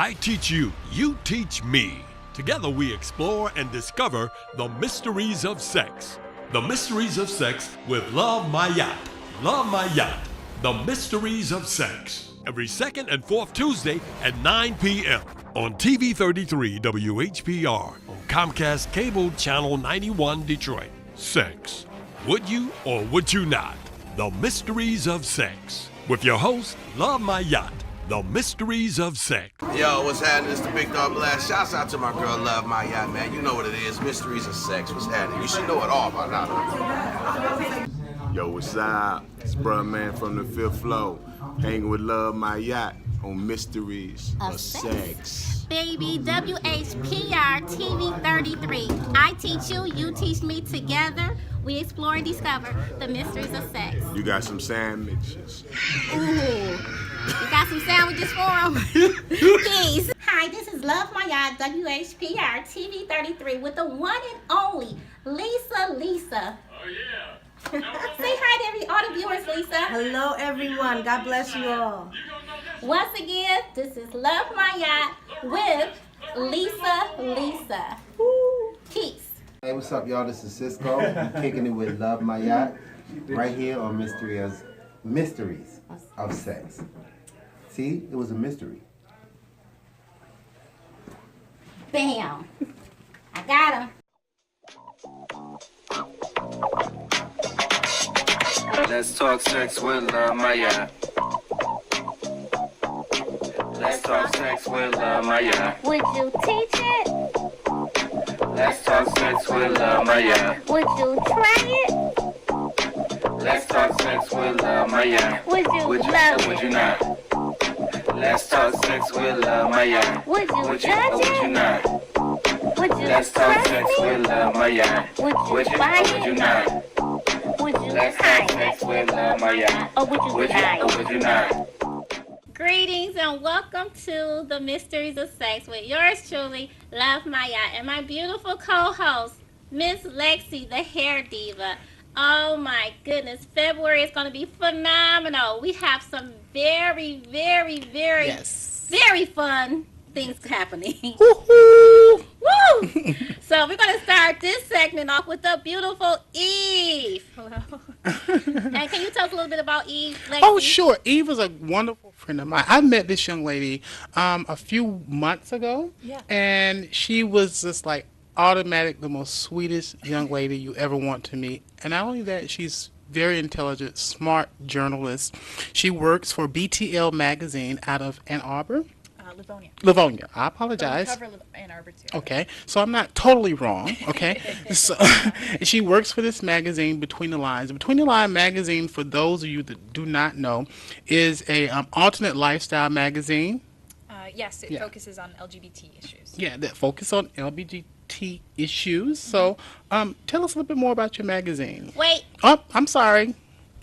I teach you, you teach me. Together we explore and discover the mysteries of sex. The Mysteries of Sex with Love My Yacht. Love My Yacht. The Mysteries of Sex. Every second and fourth Tuesday at 9 p.m. on TV 33 WHPR on Comcast Cable Channel 91 Detroit. Sex. Would you or would you not? The Mysteries of Sex. With your host, Love My Yacht. The Mysteries of Sex. Yo, what's happening? It's the Big Dog Blast. Shouts out to my girl, Love My Yacht, man. You know what it is. Mysteries of Sex. What's happening? You should know it all by now. Yo, what's up? It's Bruh Man from the Fifth Floor. Hanging with Love My Yacht on Mysteries of Sex. Baby, WHPR TV 33. I teach you, you teach me. Together, we explore and discover the mysteries of sex. You got some sandwiches. Ooh. You got some sandwiches for them? Please. Hi, this is Love My Yacht, WHPR TV 33 with the one and only Lisa. Oh, yeah. Say hi to all the viewers, Lisa. Hello, everyone. God bless you all. Once again, this is Love My Yacht with Lisa. Woo. Peace. Hey, what's up, y'all? This is Cisco. I'm kicking it with Love My Yacht right here on Mysteries of Sex. See, it was a mystery. Bam. I got him. Let's talk sex with Love My Yacht. Let's talk sex with Love My Yacht. Would you teach it? Let's talk sex with Love My Yacht. Would you try it? Let's talk sex with Love My Yacht. Would you Would you love or would it? you not? Let's talk sex with Love My Yacht. Would you Would you judge or would you it? not? Would you Let's talk trust sex me? with Love My Yacht. Would you or buy would you it? not? Would you Let's hide talk sex with Love My Yacht. Or would you Would you deny or it? would you not? Greetings and welcome to the Mysteries of Sex with yours truly, Love My Yacht, and my beautiful co-host, Miss Lexi, the hair diva. Oh my goodness, February is going to be phenomenal. We have some very fun things happening. Woohoo! Woo! So we're going to start this segment off with the beautiful Eve. Hello. And can you tell us a little bit about Eve, Lexi? Oh, sure. Eve is a wonderful friend of mine. I met this young lady a few months ago, and she was just like automatic, the most sweetest young lady you ever want to meet. And not only that, she's very intelligent, smart journalist. She works for BTL magazine out of Ann Arbor. Livonia. I apologize. Cover Ann Arbor too. Okay, so I'm not totally wrong. Okay, so she works for this magazine, Between the Lines. Between the Line magazine, for those of you that do not know, is a alternate lifestyle magazine. Yes, it focuses on LGBT issues. Yeah, that focus on LGBT issues. So, tell us a little bit more about your magazine. Wait, Oh, I'm sorry.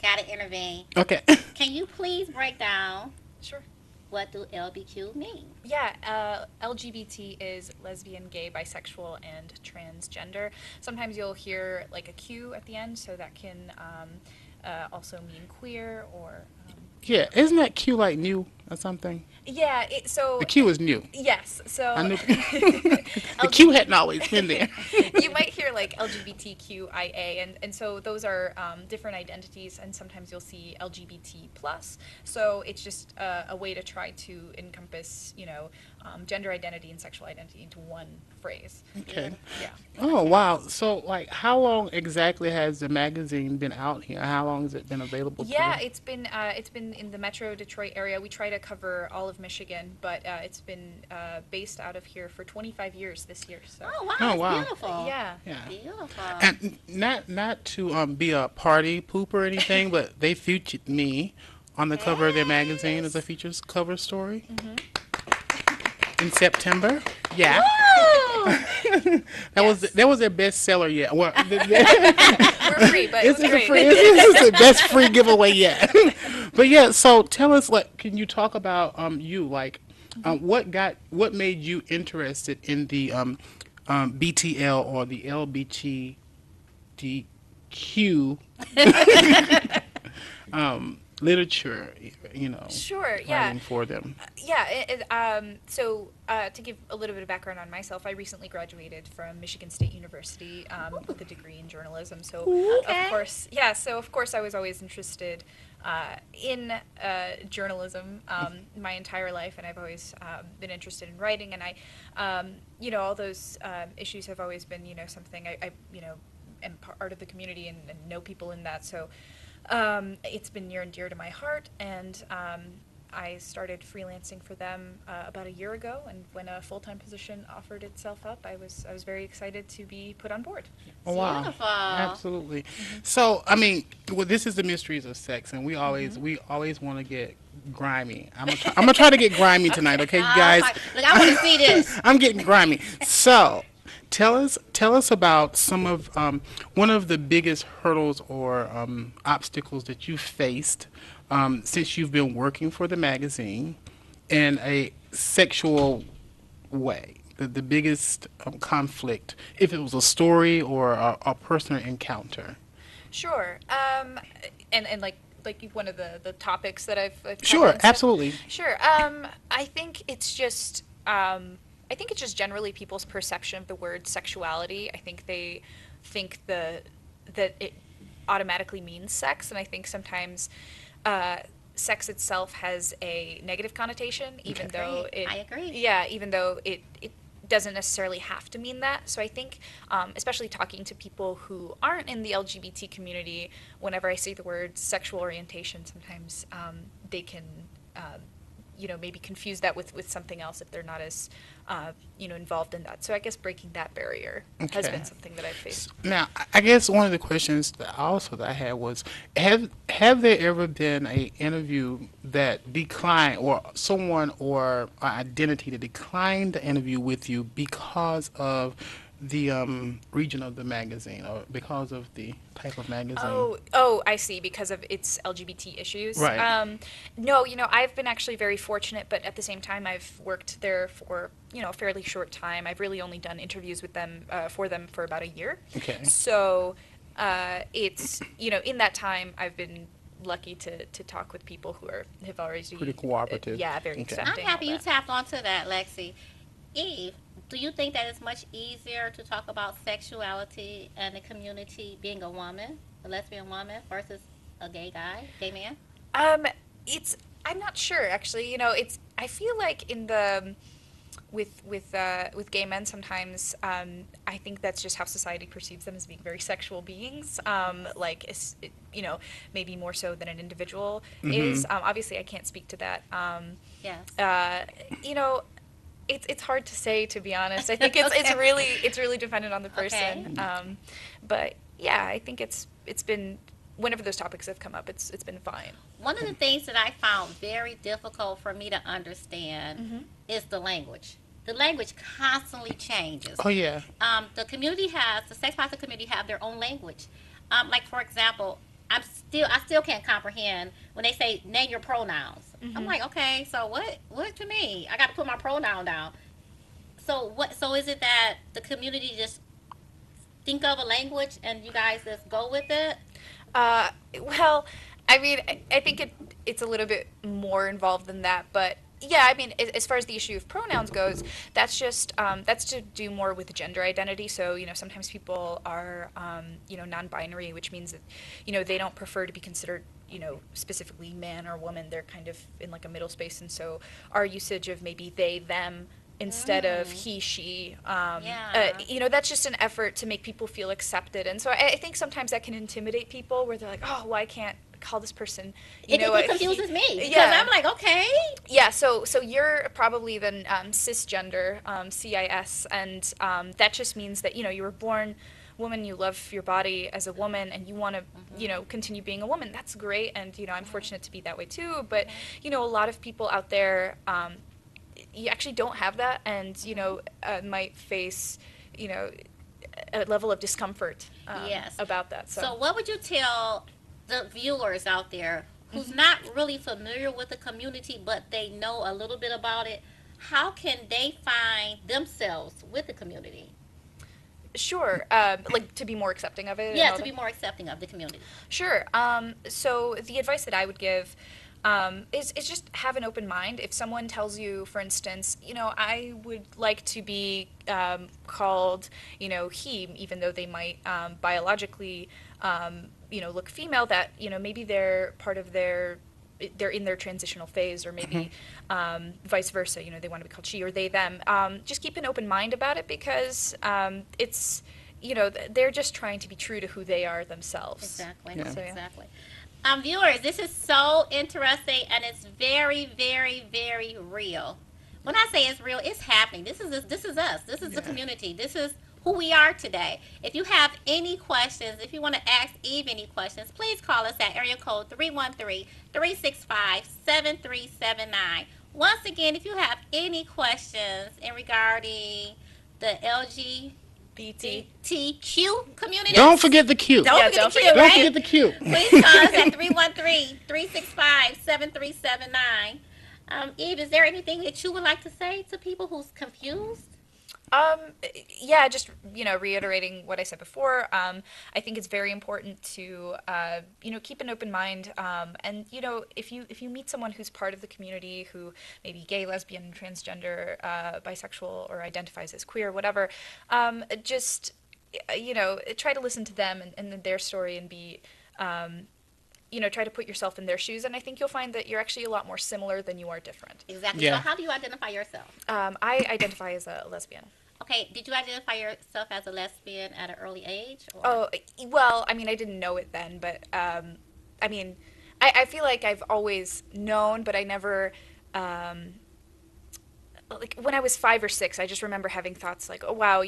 gotta intervene. Okay. Can you please break down Sure. what do LBQ mean? Yeah, LGBT is lesbian, gay, bisexual, and transgender. Sometimes you'll hear like a Q at the end, so that can also mean queer or... Yeah, isn't that Q like new or something? Yeah, so... The Q is new. Yes, so... I knew the Q hadn't always been there. You might hear like LGBTQIA, and so those are different identities, and sometimes you'll see LGBT plus. So it's just a way to try to encompass, gender identity and sexual identity into one phrase. Okay. Yeah. Oh, wow. So, like, how long exactly has the magazine been out here? How long has it been available? Yeah, it's been in the Metro Detroit area. We try to cover all of Michigan, but it's been based out of here for 25 years this year. So. Oh, wow, Oh, that's wow. beautiful. Yeah. Yeah. Beautiful. And not to be a party pooper or anything, but they featured me on the cover of their magazine as a features cover story in September. Yeah. That was their best seller yet. Well, We're free, but it was great. This is the best free giveaway yet. But yeah, so tell us, like, can you talk about you, like, what made you interested in the BTL or the LBGTQ literature, you know, Sure, yeah. writing for them? So to give a little bit of background on myself, I recently graduated from Michigan State University with a degree in journalism. So of course I was always interested in journalism my entire life, and I've always been interested in writing, and all those issues have always been, something I am part of the community and know people in that. So it's been near and dear to my heart, and I started freelancing for them about a year ago, and when a full-time position offered itself up, I was very excited to be put on board. Oh, wow. Beautiful. Absolutely. So, I mean, well, this is the Mysteries of Sex, and we always want to get grimy. I'm gonna try to get grimy tonight, okay, you guys? Look, I want to see this. I'm getting grimy. So, tell us about some of one of the biggest hurdles or obstacles that you faced since you've been working for the magazine in a sexual way. The biggest conflict, if it was a story or a personal encounter. Sure. And like one of the topics that I've Sure, covered. absolutely. Sure. I think it's just generally people's perception of the word sexuality. I think they think that it automatically means sex, and I think sometimes sex itself has a negative connotation, even though I agree. Yeah, even though it doesn't necessarily have to mean that. So I think, especially talking to people who aren't in the LGBT community, whenever I say the word sexual orientation, sometimes they can, maybe confuse that with something else if they're not as, involved in that. So I guess breaking that barrier has been something that I've faced. Now, I guess one of the questions that I had was, have there ever been a interview that declined, or someone or an identity that declined the interview with you because of the region of the magazine, or because of the type of magazine? Oh, I see, because of its LGBT issues. Right. No, I've been actually very fortunate, but at the same time, I've worked there for, a fairly short time. I've really only done interviews with them, for about a year. Okay. So it's, in that time, I've been lucky to talk with people who have already... Pretty cooperative. Very Okay. accepting. I'm happy all you that. tapped onto that, Lexi. Eve, do you think that it's much easier to talk about sexuality and the community being a woman, a lesbian woman, versus a gay man? I'm not sure, actually. I feel like in the with gay men sometimes, I think that's just how society perceives them, as being very sexual beings. Maybe more so than an individual is. Obviously, I can't speak to that. Yes. It's hard to say, to be honest. I think it's really dependent on the person. Okay. But yeah, I think it's been, whenever those topics have come up, it's been fine. One of the things that I found very difficult for me to understand is the language. The language constantly changes. Oh, yeah. The sex positive community have their own language. Like, for example, I still can't comprehend when they say name your pronouns. I'm like, okay, so what to me? I got to put my pronoun down. So is it that the community just think of a language and you guys just go with it? Well, I mean, I think it's a little bit more involved than that, but yeah, I mean, as far as the issue of pronouns goes, that's just that's to do more with gender identity. So, sometimes people are non-binary, which means that they don't prefer to be considered specifically man or woman. They're kind of in like a middle space, and so our usage of maybe they, them instead of he, she, that's just an effort to make people feel accepted. And so I think sometimes that can intimidate people, where they're like, oh, well, I can't call this person, It confuses me, because yeah. I'm like, okay. Yeah, so you're probably then cisgender, CIS, and that just means that, you were born woman, you love your body as a woman, and you want to, continue being a woman. That's great, and, I'm fortunate to be that way too, but, a lot of people out there, you actually don't have that, and, might face, a level of discomfort about that. So what would you tell the viewers out there who's not really familiar with the community, but they know a little bit about it? How can they find themselves with the community? Sure. Like to be more accepting of it. and Yeah, all to that? be more accepting of the community. Sure. So the advice that I would give is just have an open mind. If someone tells you, for instance, I would like to be called, he, even though they might biologically, look female, that, maybe they're they're in their transitional phase, or maybe vice versa, they want to be called she or they, them. Just keep an open mind about it, because it's, they're just trying to be true to who they are themselves. Exactly. Yeah. So, yeah. Exactly. Viewers, this is so interesting, and it's very, very, very real. When I say it's real, it's happening. This is us. This is the community. This is who we are today. If you have any questions, if you want to ask Eve any questions, please call us at area code 313-365-7379. Once again, if you have any questions in regarding the LGBTQ community, Don't forget the Q. Don't Yeah, forget the Q, Don't right? forget the Q. Please call us at 313-365-7379. Eve, is there anything that you would like to say to people who's confused? Yeah, just, reiterating what I said before, I think it's very important to, keep an open mind, and, if you meet someone who's part of the community, who may be gay, lesbian, transgender, bisexual, or identifies as queer, whatever, just, try to listen to them and their story, and be, try to put yourself in their shoes, and I think you'll find that you're actually a lot more similar than you are different. Exactly. Yeah. So how do you identify yourself? I identify as a lesbian. Okay, did you identify yourself as a lesbian at an early age? Or? Oh, well, I didn't know it then, but, I feel like I've always known, but I never, like, when I was 5 or 6, I just remember having thoughts like, oh, wow,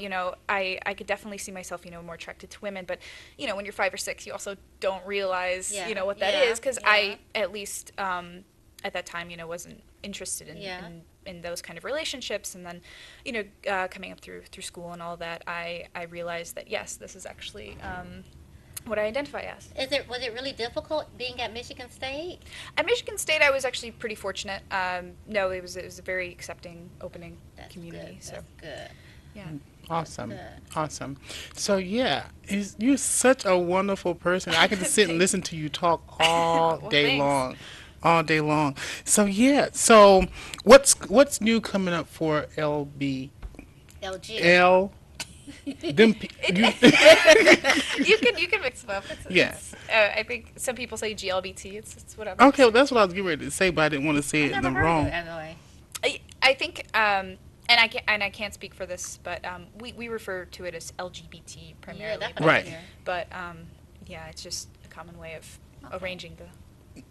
I could definitely see myself, more attracted to women, but, when you're 5 or 6, you also don't realize, Yeah. what that is, because Yeah. I, at least, at that time, wasn't interested in, Yeah. in those kind of relationships, and then, coming up through school and all that, I realized that, yes, this is actually, what I identify as. Was it really difficult being at Michigan State? At Michigan State, I was actually pretty fortunate. No, it was a very accepting, opening That's community. good. So That's good. yeah. Awesome. Good. Awesome. So, yeah, you're such a wonderful person. I could just sit and listen to you talk all Well, day thanks. long. All day long. So, yeah. So, what's new coming up for LB? LG. Them, You can mix them up. Yeah. I think some people say GLBT. It's whatever. okay, well, that's what I was getting ready to say, but I didn't want to say it in the Never heard wrong. of it, anyway. I think, and I can't speak for this, but we refer to it as LGBT primarily. that's what I Right. hear. But yeah, it's just a common way of arranging the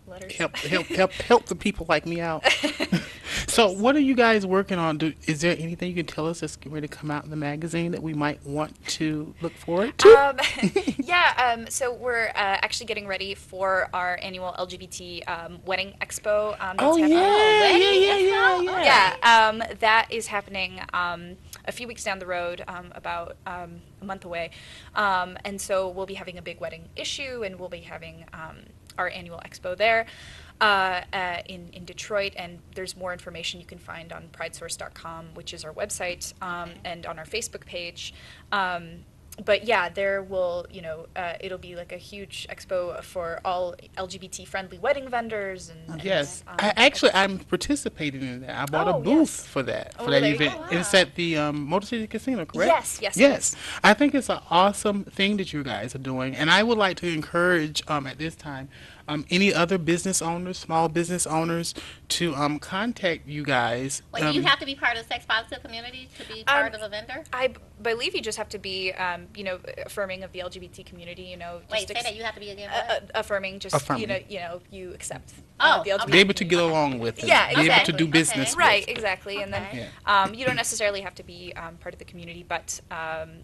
letters. Help the people like me out. So, what are you guys working on? Is there anything you can tell us that's getting ready to come out in the magazine that we might want to look forward to? Yeah, so we're actually getting ready for our annual LGBT wedding expo. That's happening. Yeah, that is happening a few weeks down the road, about a month away. And so we'll be having a big wedding issue, and we'll be having our annual expo there in Detroit. And there's more information you can find on pridesource.com, which is our website, and on our Facebook page. But yeah, there will, it'll be like a huge expo for all LGBT-friendly wedding vendors. And Yes, and, I'm participating in that. I bought a Oh, booth yes. for that Oh, that there you event. go. It's at the Motor City Casino, correct? Yes, yes, it yes. is. I think it's an awesome thing that you guys are doing, and I would like to encourage at this time any other business owners, small business owners, to contact you guys. Wait, do you have to be part of the sex positive community to be part of a vendor? I believe you just have to be, affirming of the LGBT community. Wait, say that you have to be again. What? Affirming, just Affirming. you accept Oh, the LGBT. be able to get along with it. Yeah, be able to exactly. do business. Okay. Right, exactly. And Okay. then you don't necessarily have to be part of the community, but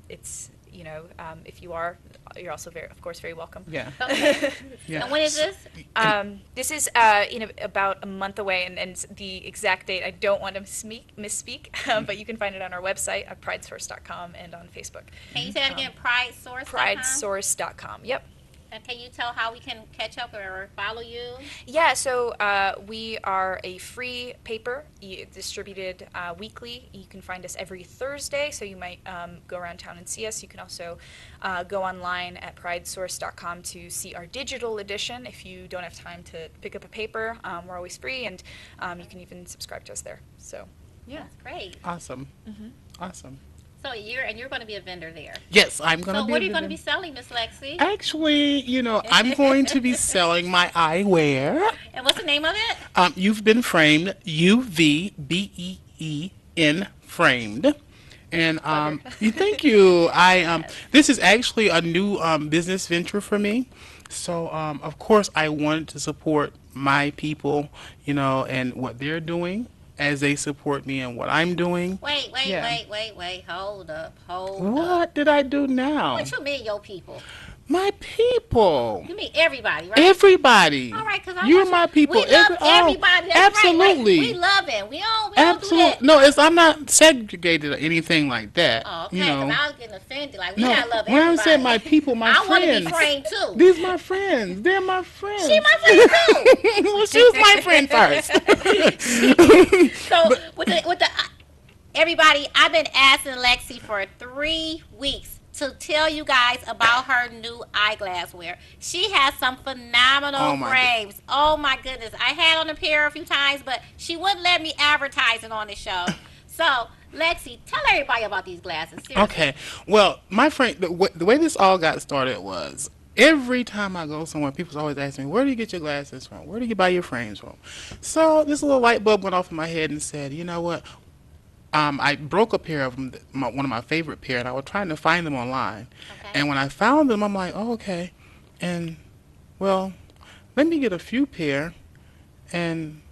it's if you are, you're also of course very welcome. With. Yeah. Okay. Yeah. And when is this? This is in about a month away, and the exact date I don't want to misspeak, but you can find it on our website at pridesource.com and on Facebook. Can you say that again? Pridesource. Pridesource.com. Yep. And can you tell how we can catch up or follow you? Yeah, so we are a free paper distributed weekly. You can find us every Thursday, so you might go around town and see us. You can also go online at pridesource.com to see our digital edition if you don't have time to pick up a paper. We're always free, and you can even subscribe to us there. So, yeah. That's great. Awesome. Awesome. So you're going to be a vendor there. Yes, I'm going to So be. what are you going to be selling, Miss Lexi? Actually, I'm going to be selling my eyewear. And what's the name of it? You've been framed. UVBEEN framed. And thank you. This is actually a new business venture for me. So of course I wanted to support my people, and what they're doing as they support me and what I'm doing. Wait. Yeah. Hold up. What did I do now? What you mean, your people? My people. You mean everybody, right? Everybody. All right, because You're my people. We love everybody. That's absolutely. Right. We love it. We don't Absolutely. do that. No, I'm not segregated or anything like that. Oh, okay, because I was getting offended. Like, we No, gotta love when everybody. I said my people, my I friends. want to be framed, too. These my friends. They're my friends. She my friend, too. Well, she was my friend first. So, with the everybody, I've been asking Lexi for 3 weeks to tell you guys about her new eyeglass wear. She has some phenomenal frames. Oh my goodness. I had on a pair a few times, but she wouldn't let me advertise it on the show. So, Lexi, tell everybody about these glasses. Seriously. Okay. Well, my friend, the way this all got started was every time I go somewhere, people always ask me, where do you get your glasses from? Where do you buy your frames from? So this little light bulb went off in my head and said, you know what? I broke a pair of them, one of my favorite pair, and I was trying to find them online. Okay. And when I found them, I'm like, oh, okay. And, well, let me get a few pair. And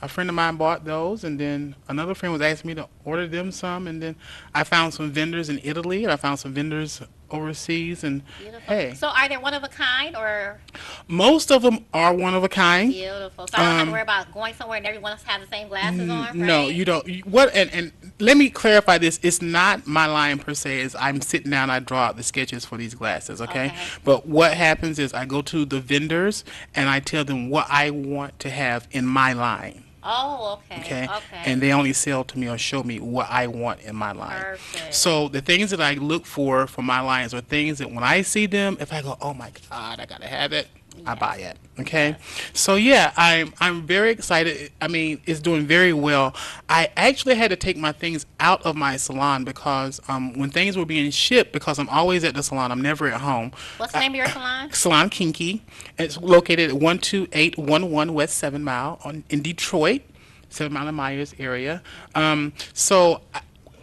a friend of mine bought those, and then another friend was asking me to order them some. And then I found some vendors in Italy, and I found some vendors overseas. And, hey. So are they one of a kind, or? Most of them are one of a kind. Beautiful. So I don't have to worry about going somewhere and everyone else has the same glasses on, right? No, you don't. And let me clarify this. It's not my line per se. Is I'm sitting down, I draw out the sketches for these glasses, okay? But what happens is I go to the vendors and I tell them what I want to have in my line. Oh, okay. And they only sell to me or show me what I want in my line. Perfect. So the things that I look for my lines are things that when I see them, if I go, oh my God, I gotta have it, I buy it. Okay. Yes. So yeah, I'm very excited. I mean, it's doing very well. I actually had to take my things out of my salon because when things were being shipped, because I'm always at the salon, I'm never at home. What's the name of your salon? Salon Kinky. It's located at 12811 West 7 Mile in Detroit, 7 Mile and Myers area.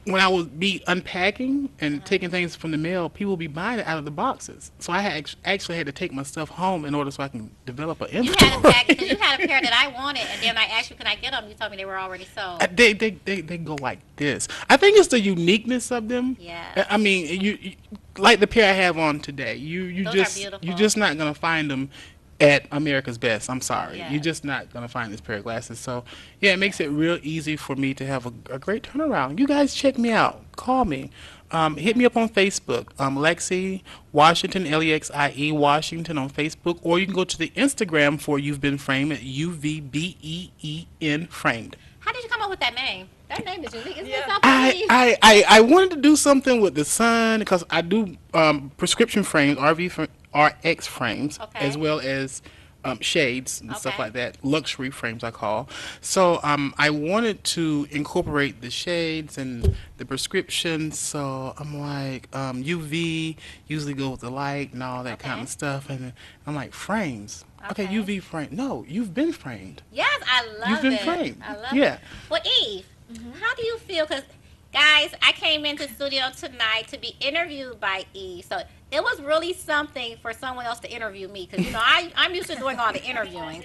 When I would be unpacking and taking things from the mail, people would be buying it out of the boxes. So I actually had to take my stuff home in order so I can develop an inventory. You had a pack because you had a pair that I wanted, and then I asked you, can I get them? You told me they were already sold. They go like this. I think it's the uniqueness of them. Yeah. I mean, you like the pair I have on today. Those are You're just not gonna find them at America's Best. I'm sorry. Yes. You're just not going to find this pair of glasses. So, yeah, it makes it real easy for me to have a great turnaround. You guys check me out. Call me. Hit me up on Facebook. Lexi Washington, Lexie Washington on Facebook. Or you can go to the Instagram for You've Been Framed at UVBEEN Framed. How did you come up with that name? That name is unique. Isn't it something? I wanted to do something with the sun because I do prescription frames, RX frames, as well as shades and stuff like that, luxury frames I call. So I wanted to incorporate the shades and the prescriptions. So I'm like, UV usually go with the light and all that kind of stuff. And I'm like, frames. Okay, UV frame. No, you've been framed. Yes, I love it. You've been framed. I love it. Well, Eve, how do you feel? Because, guys, I came into the studio tonight to be interviewed by Eve. So it was really something for someone else to interview me. Because, I'm used to doing all the interviewing.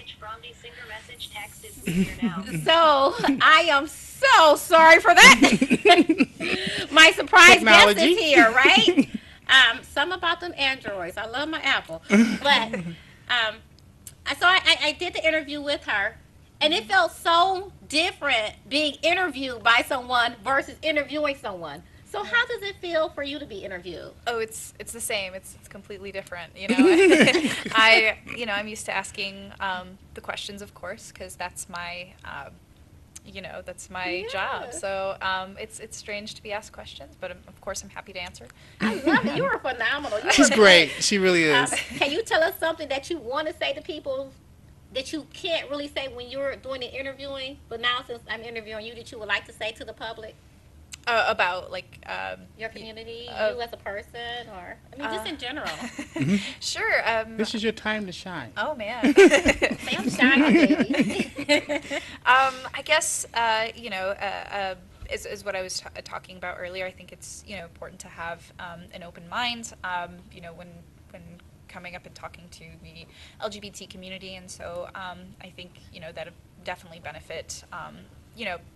So I am so sorry for that. My surprise guest is here, right? Some about them Androids. I love my Apple. But so I did the interview with her. And it felt so different being interviewed by someone versus interviewing someone. So how does it feel for you to be interviewed? Oh, it's the same. It's completely different. I'm used to asking the questions, of course, because that's my that's my job. So it's strange to be asked questions, but of course I'm happy to answer. I love it. You are phenomenal. She's great. She really is. Can you tell us something that you want to say to people that you can't really say when you're doing the interviewing, but now since I'm interviewing you, that you would like to say to the public? About Your community, you as a person, or just in general. Sure. This is your time to shine. Oh man. Say I'm shining, baby. I guess is what I was talking about earlier. I think it's important to have an open mind. When coming up and talking to the LGBT community, and so I think that definitely benefit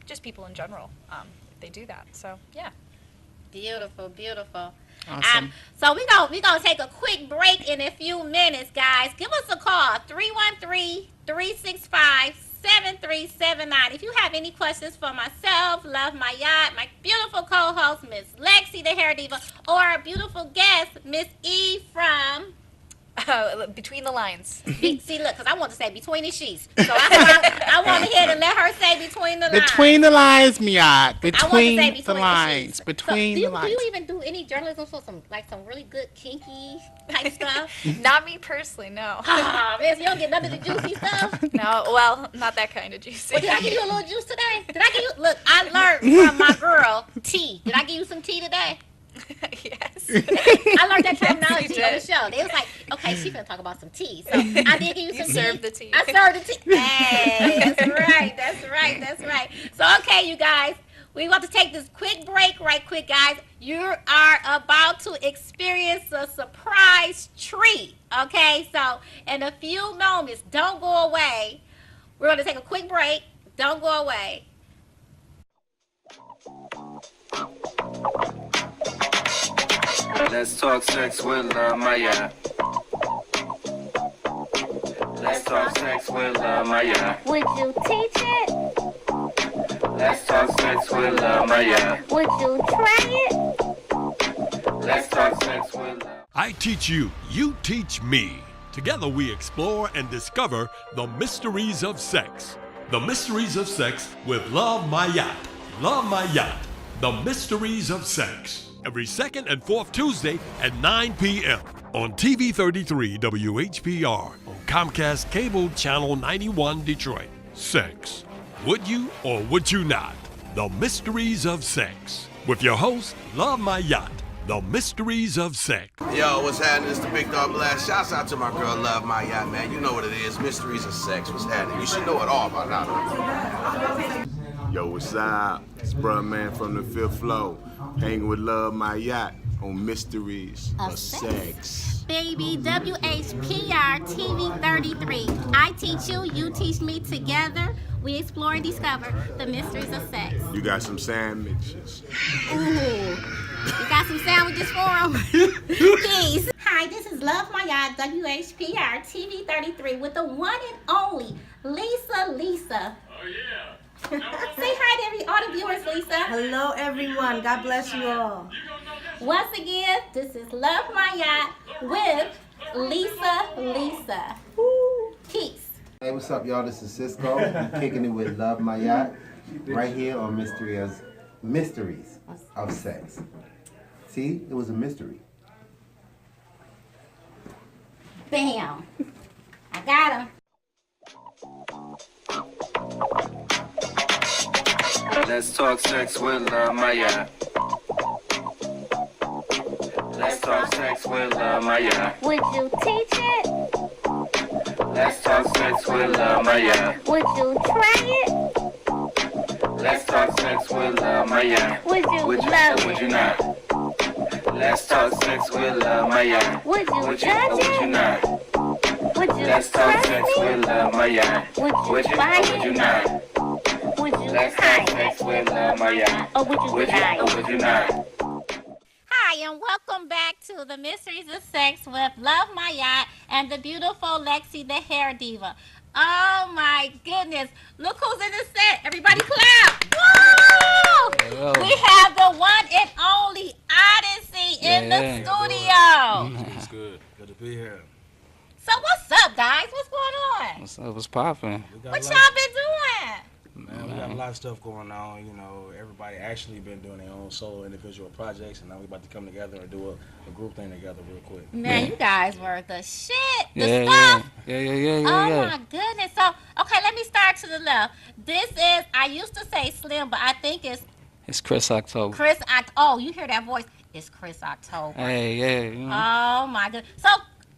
just people in general. They do that. So yeah. Beautiful, beautiful. Awesome. So we gonna take a quick break in a few minutes, guys. Give us a call, 313-365-7379. If you have any questions for myself, Love My Yacht, my beautiful co-host, Miss Lexi, the Hair Diva, or our beautiful guest, Miss E from... Between the lines. See, look, because I want to say between the sheets. So I want to hear and let her say between the lines. Between the lines, Miyat. Between the lines. sheets. Between the lines. Do you even do any journalism for some really good kinky type stuff? Not me personally, no. Oh, man, so you don't get none of the juicy stuff? No, well, not that kind of juicy. Well, did I give you a little juice today? Did I give you... Look, I learned from my girl, tea. Did I give you some tea today? Yes. I learned that terminology on the show. They was like, okay, she's gonna talk about some tea. So I did give you some tea. Served the tea. I served the tea. Hey, that's right. So okay, you guys, we want to take this quick break right quick, guys. You are about to experience a surprise treat. Okay, so in a few moments, don't go away. We're gonna take a quick break. Don't go away. Let's talk sex with Love My Yacht. Let's talk sex with Love My Yacht. Would you teach it? Let's talk sex with Love My Yacht. Would you try it? Let's talk sex with Love. I teach you, you teach me. Together we explore and discover the mysteries of sex. The mysteries of sex with Love My Yacht. Love My Yacht. The mysteries of sex. Every second and fourth Tuesday at 9 p.m. on TV 33 WHPR on Comcast Cable Channel 91 Detroit. Sex. Would you or would you not? The mysteries of sex. With your host, Love My Yacht. The mysteries of sex. Yo, what's happening? It's the Big Dog Blast. Shouts out to my girl, Love My Yacht, man. You know what it is. Mysteries of sex. What's happening? You should know it all by now. Yo, what's up? It's Bruh Man from the Fifth Flow, hanging with Love My Yacht on Mysteries of Sex. Baby, WHPR TV 33. I teach you, you teach me. Together, we explore and discover the mysteries of sex. You got some sandwiches. Ooh, you got some sandwiches for them? Peace. Hi, this is Love My Yacht, WHPR TV 33 with the one and only Lisa. Oh, yeah. Say hi to all the viewers, Lisa. Hello, everyone. God bless you all. Once again, this is Love My Yacht with Lisa. Woo. Peace. Hey, what's up, y'all? This is Cisco. I'm kicking it with Love My Yacht right here on Mysteries of Sex. See, it was a mystery. Bam. I got him. Let's talk sex with Love My Yacht. Let's talk sex with Love My Yacht. Would you teach it? Let's talk sex with Love My Yacht. Would you try it? Let's talk sex with Love My Yacht. Would you Would you love or would it? you not? Let's talk sex with Love My Yacht. Would you Would you judge or would you it? not? Would you Let's talk trust sex me? with Love My Yacht. Would Would you you buy or would you it? not? Would you Let's talk hide sex it? with Love My Yacht. Or would you Would you deny or it? would you not? Hi, and welcome back to the Mysteries of Sex with Love My Yacht and the beautiful Lexi, the Hair Diva. Oh my goodness. Look who's in the set. Everybody clap. Woo! We have the one and in the Hey. studio. It's good. Good to be here. So what's up, guys? What's going on? What's up? What's poppin'? What y'all been doing? Man, we got a lot of stuff going on. You know, everybody actually been doing their own solo individual projects, and now we about to come together and do a group thing together real quick. Man, you guys were the shit. The Yeah, stuff. yeah. Oh my goodness. So, okay, let me start to the left. This is, I used to say Slim, but I think it's It's Chris October. Chris Oh, you hear that voice? It's Chris October. Hey, yeah. You know, Oh my goodness. So,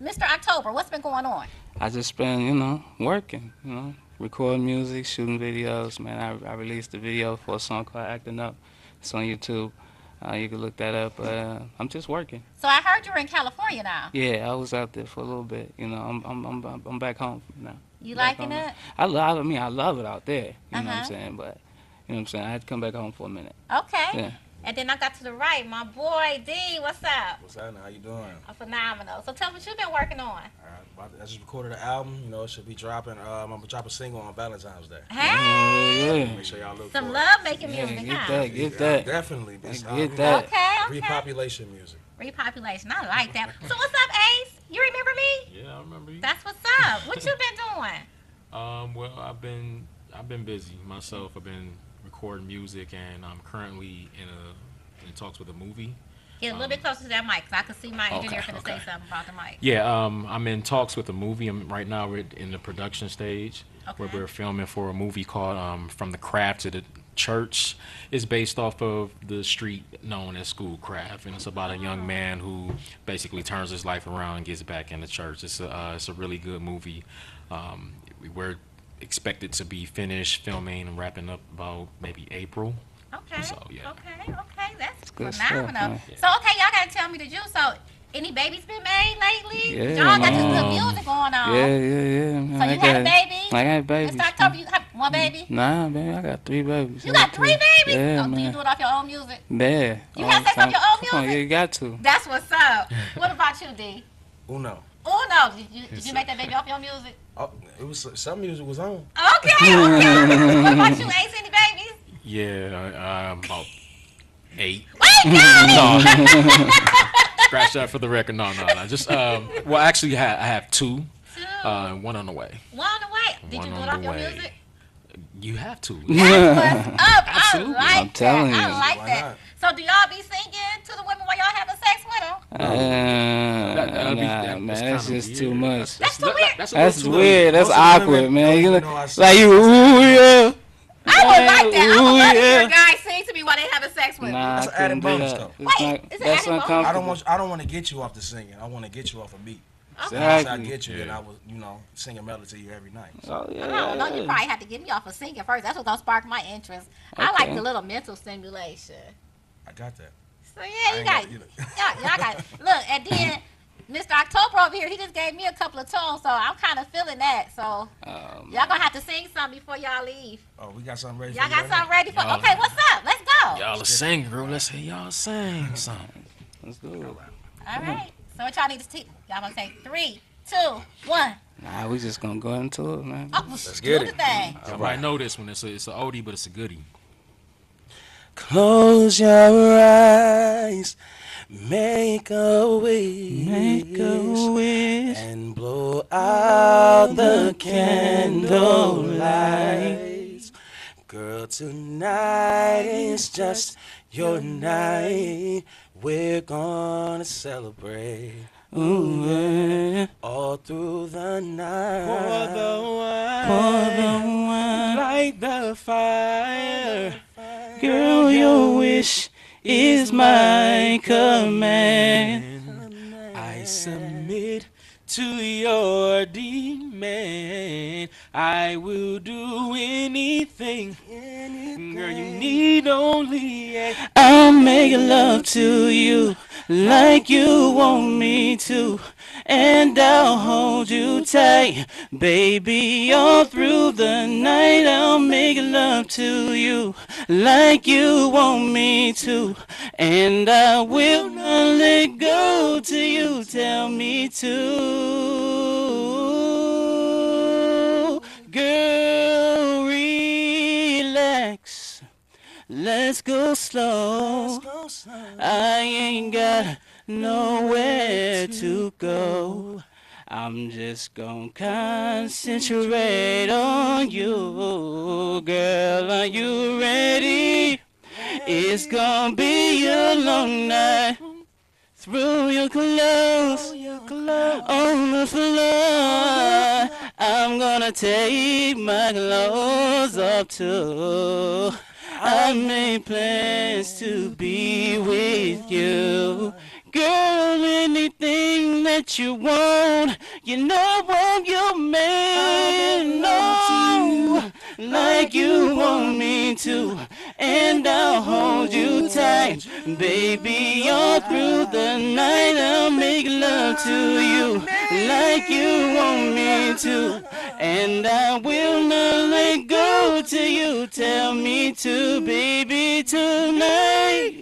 Mr. October, what's been going on? I just been, working, recording music, shooting videos. Man, I released a video for a song called Acting Up. It's on YouTube. You can look that up. I'm just working. So I heard you're in California now. Yeah, I was out there for a little bit. I'm back home now. You Back liking home. it? I love it out there. You know what I'm saying? But I had to come back home for a minute. Okay. Yeah. And then I got to the right, my boy D. What's up? What's happening? How you doing? I'm phenomenal. So tell me what you've been working on. I just recorded an album. You know, it should be dropping. I'm gonna drop a single on Valentine's Day. Hey. Yeah. Make sure y'all look Some for love making music, Get huh? that, get that. Definitely. Get that. Okay. Repopulation music. Repopulation. I like that. So what's up, Ace? You remember me? Yeah, I remember you. That's what's up. What you been doing? Well, I've been busy myself. I've been recording music, and I'm currently in talks with a movie. Get a little bit closer to that mic, so I can see my engineer Okay, finna say something about the mic. Yeah, I'm in talks with a movie. Right now we're in the production stage where we're filming for a movie called From the Craft to the Church. It's based off of the street known as Schoolcraft, and it's about a young man who basically turns his life around and gets back in the church. It's a really good movie. We're expected to be finished filming and wrapping up about maybe April. Okay. So, yeah. Okay. That's good phenomenal. stuff, man. So okay, y'all gotta tell me the juice. So any babies been made lately? Yeah, Y'all got this man. good music going on. Yeah. Man. So you had a baby? I got babies. Mr. October, you have one baby? Nah, man, I got 3 babies. You got 3 babies? Yeah, So man. do you do it off your own music? Yeah. You have sex off your own Come on, music? yeah, you got to. That's what's up. What about you, D? Uno. Oh no, did you make that baby off your music? Oh, it was some music was on. Okay. What about you, Ace? Any babies? Yeah, about 8. Wait, no! Scratch that for the record. No. Just well, actually, I have 2. One on the way. One on the way. Did One you do on it off the your way. music? You have to. That's what's up. Absolutely. I like I'm telling that. you. I like Why that. not? So do y'all be singing to the women while y'all having sex with them? Man, that's just too much. That's too weird. That's weird. That's Most of the awkward, women man. don't You even know, know I like you, ooh yeah. I would like that. I would love to hear yeah. a guy sing to me while they having sex with me. Nah, That's I an added couldn't do bonus, that. though. It's Wait, not, is it that's added bonus? uncomfortable. I don't want to get you off the singing. I want to get you off a beat. Okay. Once I Exactly. get you, then I will, sing a melody to you every night. Oh, I don't know. You probably have to get me off of singing first. That's what's gonna spark my interest. I like Okay. the little mental stimulation. I got that. So yeah, you ain't got, got- you know. y'all got. Look, and then Mr. October over here, he just gave me a couple of tunes, so I'm kind of feeling that. So y'all gonna have to sing something before y'all leave. Oh, we got something ready. Y'all for you got right something now. ready for? Y'all- Okay, what's up? Let's go. Y'all are singing, girl. Let's hear y'all sing something. Let's do it. All right. So what y'all need to teach? Y'all gonna say 3, 2, 1. Nah, we just gonna go into it, man. Oh, Let's do get the it. thing. I might know this one. It's a oldie, but it's a goodie. Close your eyes, make a wish, and blow out the candle lights. Girl, tonight is just your night. We're gonna celebrate. Ooh, yeah. All through the night. Pour the wine. Light the fire. Girl, your wish is my command. I submit to your demand. I will do anything. Girl, you need only I'll make love to you like you want me to, and I'll hold you tight, baby, all through the night. I'll make love to you like you want me to, and I will not let go till you tell me to. Girl, relax. Let's go slow. I ain't got nowhere to go. I'm just gonna concentrate on you, girl. Are you ready? It's gonna be a long night. Through your clothes on the floor. I'm gonna take my clothes off too. I made plans to be with you. Girl, anything that you want, you know I want your man, no, like you want me to, and I'll hold you tight, baby, all through the night. I'll make love to you, like you want me to, and I will not let go till you tell me to, baby, tonight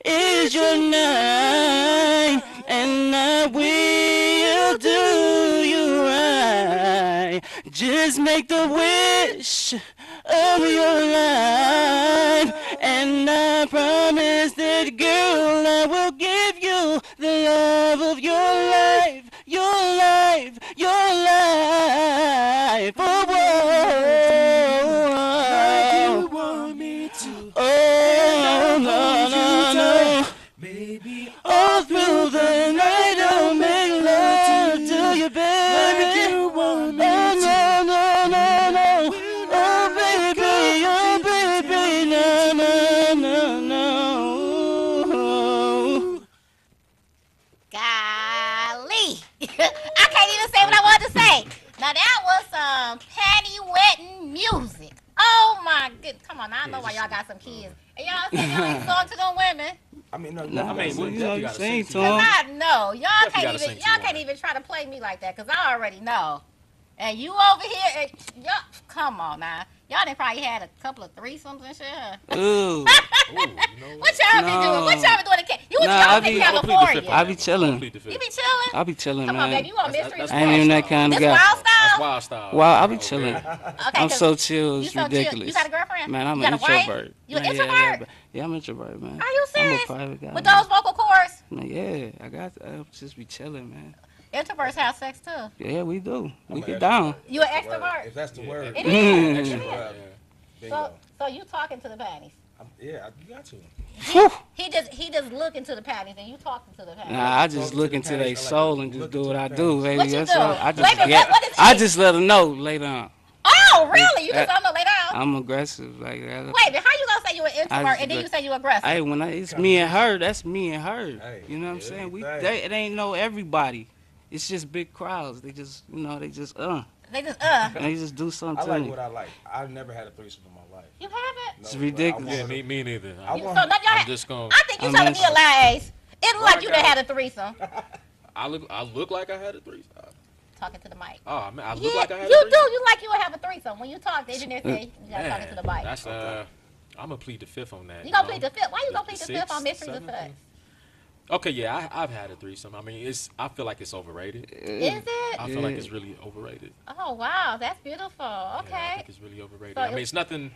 is your night, and I will do you right. Just make the wish of your life, and I promise that, girl, I will give you the love of your life, your life, your life. Oh, whoa. You want me to. Oh, no, no, no. Baby, all through the night I'll make love to you, baby. You want me to. No, no, no, no. Oh, baby, no, no, no. Golly. I can't even say what I wanted to say. Now that was some panty wetting music. Oh my goodness. Come on, I know why y'all got some kids. And y'all say y'all ain't song to them women. I mean, no, Nah, I mean, you know, you sing to Cause him. I know. Y'all Definitely can't even try to play me like that, cause I already know. And you over here, y'all, come on now. Y'all done probably had a couple of threesomes and shit, huh? Ooh. What y'all been doing? What y'all been doing? Y'all been California. I be chilling. You be chilling? I be chilling, Come man. on, baby. You want mystery? I ain't even that kind of guy. This wild style? That's wild style. Wow, I be chilling. Okay, I'm 'cause so chill, you it's so chill. ridiculous. You got a girlfriend? Man, I'm You an got a wife? introvert. You an Man, introvert? Yeah, I'm an introvert, man. Are you serious? I'm a private guy. With man. those vocal cords? Man, yeah, I just be chilling, man. Introverts have sex too. Yeah, we do. We I'm get an down. You an extrovert? If that's the word. It Mm. is. Extrovert. Bingo. So you talking to the panties? Yeah, you got to. He just look into the panties and you talking to the panties. Nah, I just look into their soul and just do what I do, baby. What you That's do? all. I Wait just a minute, get. what is I he? just let them know later on. Oh, really? You just don't know later on? I'm aggressive, like that. Wait, but how you gonna say you an introvert and then you say you aggressive? Hey, it's me and her. That's me and her. You know what I'm saying? It ain't no everybody. It's just big crowds. They just, They just and they just do something I to like me. what I like. I've never had a threesome in my life. You haven't? It's ridiculous. Yeah, me neither. I So want. now y'all I'm just gonna. I think you telling me a lie, Ace. It look like you done had a threesome. I look like I had a threesome. Talking to the mic. Oh man, I look Yeah, like I had a you threesome. do. You like you would have a threesome. When you talk, the engineer say you gotta talk into the mic. That's I'm gonna plead the fifth on that. You gonna plead the fifth? Why you gonna plead the fifth on Six, Mysteries of Sex? Okay, yeah, I've had a threesome. I mean, I feel like it's overrated. Is it? I feel like it's really overrated. Oh wow, that's beautiful. Okay. Yeah, I think it's really overrated. So I mean, it's nothing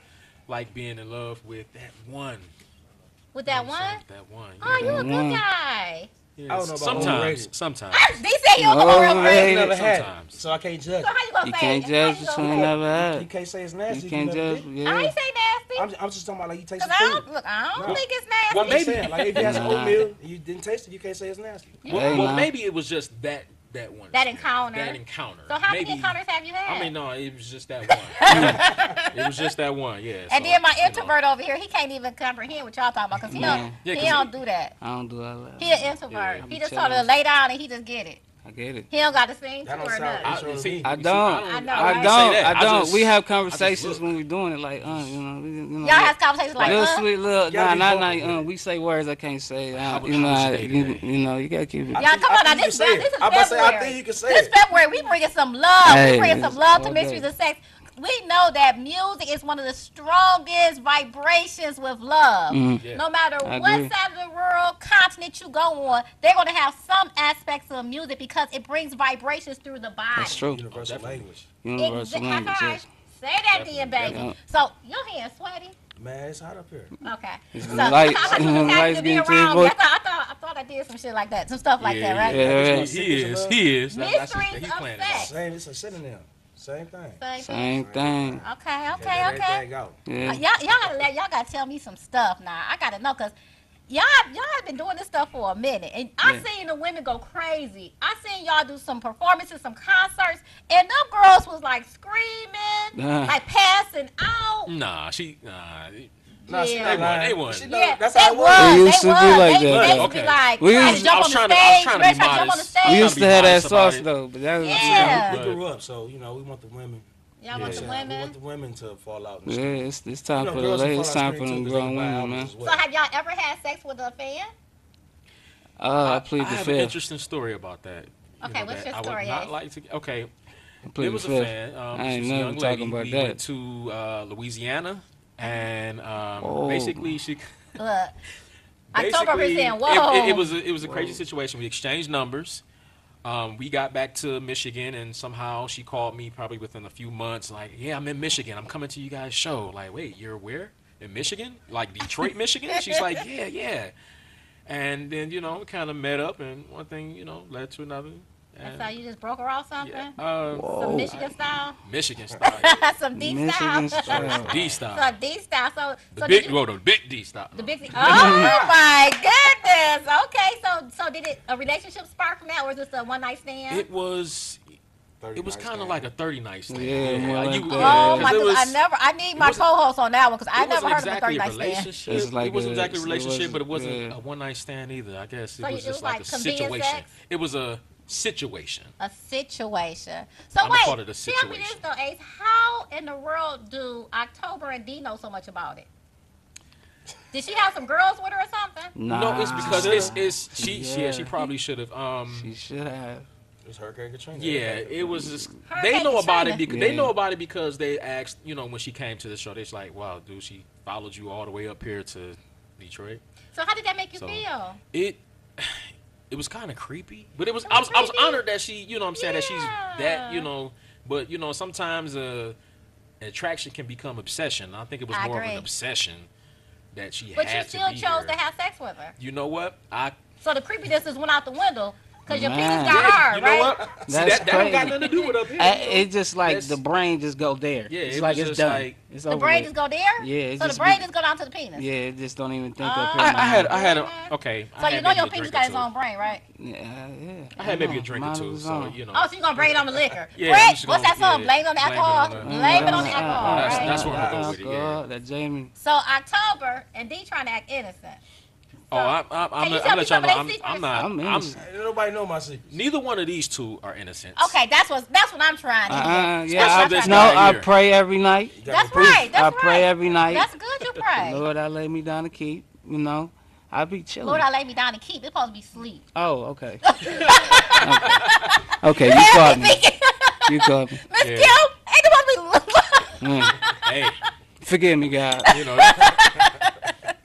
like being in love with that one. With that You know what I'm one? saying? That one. Oh, you a good One. guy. Yeah, I don't know about overrated. Sometimes. He said he don't know about real Overrated. I never had it, Sometimes. so I can't judge. So how you gonna You say can't it? judge How you between gonna say it? never had. You can't say it's nasty. You can't never judge. did. I Yeah. ain't say nasty. I'm just talking about like you taste Cause the I food. don't look. I don't No. think it's nasty. Well, I'm maybe- saying, like if you had some Nah. oatmeal and you didn't taste it, you can't say it's nasty. Well, maybe it was just that one. That encounter. That encounter. So how maybe, many encounters have you had? I mean, no, it was just that one. It was just that one, yeah. And so, then my you know. introvert over here, he can't even comprehend what y'all talking about because he Man. Yeah, he 'cause don't do that. I don't do all that. He an introvert. I He be just chilling. told her to lay down and he just get it. I get it. He don't got to sing to That don't her sound nothing. intro. I see, don't. I know, I right? don't. Say that. I don't. just- We have I conversations just look. when we doing it, like, you know. Y'all have conversations like, Little sweet little, Y'all be vocal with we say words I can't say. How You know, was your day today? you know, you gotta keep it. y'all come on now. think you This can say it. is I'm about to say, I February. think you can say This it. February, we bringing some love. Hey, we bringing some it's love to all Mysteries day. of Sex. We know that music is one of the strongest vibrations with love. Mhm. No matter I what agree. side of the world, continent you go on, they're going to have some aspects of music because it brings vibrations through the body. That's true. Universal language. Universal language. Yes. Say that then, baby. Yeah. So, your hands sweaty? Man, it's hot up here. Okay. It's So, the lights. I thought you was happy Lights to be getting to your around voice. me. I thought I did some some shit like that, some stuff like that, right? Yeah, he is. He is. Mysteries He's of playing sex. Same, it's a synonym. Same thing. Same thing. Okay. Yeah. Y'all gotta tell me some stuff now. I gotta know, cause y'all have been doing this stuff for a minute, and I seen the women go crazy. I seen y'all do some performances, some concerts, and them girls was like screaming, like passing out. Nah, No, she Yeah. not lying. They won. That's how it was. It used to be like They that. used to be like, We trying used- to jump on the stage, trying to jump on the stage. We used to have that sauce though, but that was Yeah. We grew up, so you know we want the women. Y'all want the We women? want the women to fall out. yeah. It's time You know, for the girls will ladies. fall It's out time straight for too, them 'cause grown they buy women, albums man. as So well. have y'all ever had sex with a fan? I plead I the have an fifth. interesting story about that. Okay, what's your I story, would not Ace? like to. Okay, I plead it the was a fifth. fan. I She ain't was a never young talking lady. about We that. went to Louisiana, and Oh. basically she. Look, October Basically, saying, whoa. it was a crazy situation. We exchanged numbers. We got back to Michigan, and somehow she called me probably within a few months, like, yeah, I'm in Michigan. I'm coming to you guys' show. Like, wait, you're where? In Michigan? Like Detroit, Michigan? She's like, yeah. And then, we kind of met up, and one thing, led to another. And so you just broke her off something? Whoa. Some Michigan style? Michigan style. Some D style? Michigan style. D style. Some D style. The So big, did you, the big D style. the big, oh my goodness. Okay, so did it, a relationship spark from that, or was this a one night stand? It was kind of like a 30 night stand. Yeah, more like that. Oh my 'cause it goodness, was- I need my co-host on that one, because I it never wasn't heard exactly of a a 30 night stand. relationship. It's like it wasn't a- exactly a it relationship, but it wasn't- wasn't yeah. a one night stand either. I guess So it was it just was like like a convenient situation. sex? It was a situation. A situation. So I'm a wait, part of the tell me this situation. though, Ace. How in the world do October and D know so much about it? Did she have some girls with her or something? Nah. No, it's because it's she. Yeah. She probably should have. She should have. It was Hurricane Katrina. Yeah, it was just. Hurricane They know about Katrina. it because Yeah. they know about it because they asked. When she came to the show, they're like, "Wow, dude, she followed you all the way up here to Detroit." So how did that make you So, feel? It was kind of creepy, but I was honored that she, that she's that, but sometimes attraction can become obsession. I think it was I more of agree. an obsession that she But you had still to be chose there. to have sex with her. You know what? So the creepiness just went out the window because your Man. penis got hard, you know right? what? See, That's that don't got crazy. nothing to do with up here. It's just like That's- the brain just go there. Yeah, it's it like was it's just done. like- It's The over brain with. just go there? Yeah, it So the just brain be- just go down to the penis? Yeah, it just don't even think Oh. up here. I had a goodness. okay. So I you had know maybe your a penis drink got or its two. own brain, right? Yeah. I had maybe a know. drink or Mine two, was so on. you know. Oh, so you gonna blame it on the liquor? Yeah, Brett, I'm just what's that gonna- song? yeah, Blame it on the blame it alcohol? on the- Blame it on the alcohol, That's- right? that's where I'm going with it, yeah. Alcohol, that Jamie. So October and D trying to act innocent. Oh, I'm Can you gonna tell me let y'all some know. of I'm their not. I'm I'm. innocent. Ain't nobody know my secrets. Neither one of these two are innocent. Okay, that's what I'm trying to hear. Yeah, That's what I'm Especially trying this to no, guy hear. I here. pray every night. That's right. That's I right. pray every night. That's good. You pray. Lord, I lay me down to keep. I be chilling. Lord, I lay me down to keep. It's supposed to be sleep. Oh, okay. Okay, you caught me. You caught me. Miss Yeah. Kim, ain't supposed to be. Mm. Hey, Forgive me, God. you know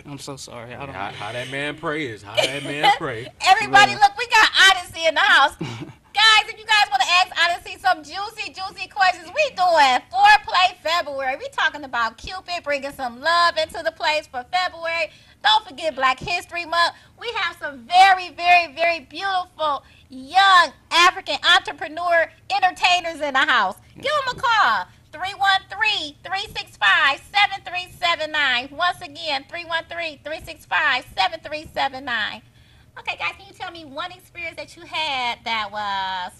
I'm so sorry. I don't. how that man pray is. How that man pray. Everybody, look, we got Odyssey in the house. Guys, if you guys want to ask Odyssey some juicy questions, we doing Foreplay February. We talking about Cupid bringing some love into the place for February. Don't forget Black History Month. We have some very, very, very beautiful young African entrepreneur entertainers in the house. Give them a call. 313-365-7379. Once again, 313-365-7379. Okay, guys, can you tell me one experience that you had that was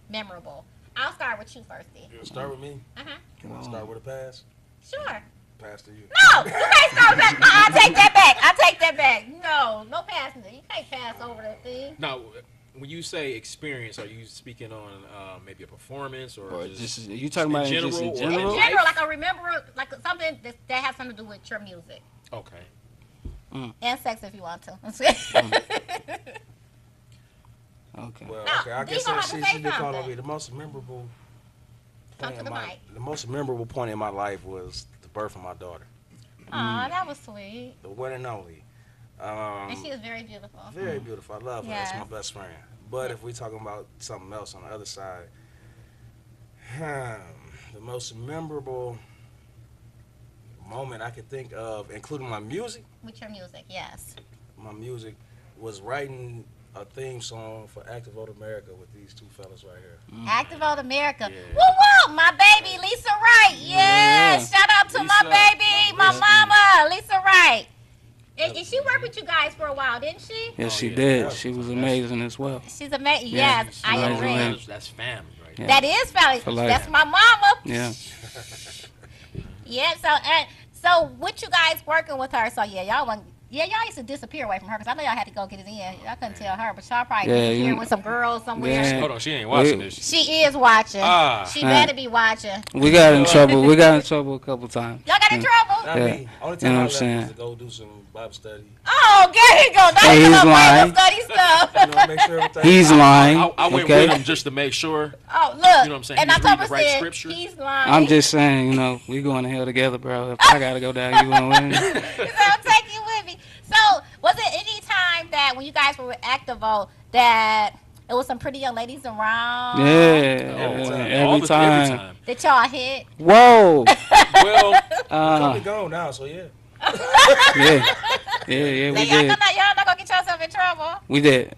memorable? I'll start with you first, D. You start with me. Can I start with a pass? Sure. Pass to you. No, you can't start with that. I'll take that back. I take that back. No passing. You can't pass over that thing. Now, when you say experience, are you speaking on maybe a performance or just you talking about in just in general? general? In general, like I remember, like something that has something to do with your music. Okay. And sex if you want to. Okay. Well, Now, okay. I D guess gonna have to say she did call something. on me. The most memorable Come point to in the my mic. the most memorable point in my life was the birth of my daughter, Aw, that was sweet. the one and only. And she is very beautiful. Very beautiful. I love her. Yes. That's my best friend. But if we're talking about something else on the other side, the most memorable moment I could think of, including my music, With your music, yes. my music was writing a theme song for Active Vote America with these two fellas right here. Active Vote America. Woo woo! My baby, Lisa Wright. Yeah. Shout out to my baby, my mama, Lisa Wright. And she worked with you guys for a while, didn't she? Yes, she did. She was amazing as well. She's amazing. Yes, I agree. That's family, right? Yeah. That is family. For life. That's my mama. Yeah. Yeah. So with you guys working with her, so y'all used to disappear away from her because I know y'all had to go get it in. Y'all couldn't tell her, but y'all probably disappeared with some girls somewhere. Yeah. Hold on, she ain't watching this. She is watching. She better be watching. We got in trouble. We got in trouble a couple times. Y'all got in trouble? Not me. Only time I left was to go do some Bible study. Oh, there you go. Now He's you lying. study stuff. Make sure everything. He's lying. I went okay? with him just to make sure. Oh, look. You know what I'm saying? And He's October reading the right said scripture. he's lying. I'm just saying, we going to hell together, bro. If I got to go down, you going with me? He said, I'll take you with me. So, was it any time that when you guys were with ActiveVote that it was some pretty young ladies around? Yeah, every time. That y'all hit? Whoa. Well, probably gone now, so yeah. yeah, we did. Y'all not gonna get yourself in trouble. We did.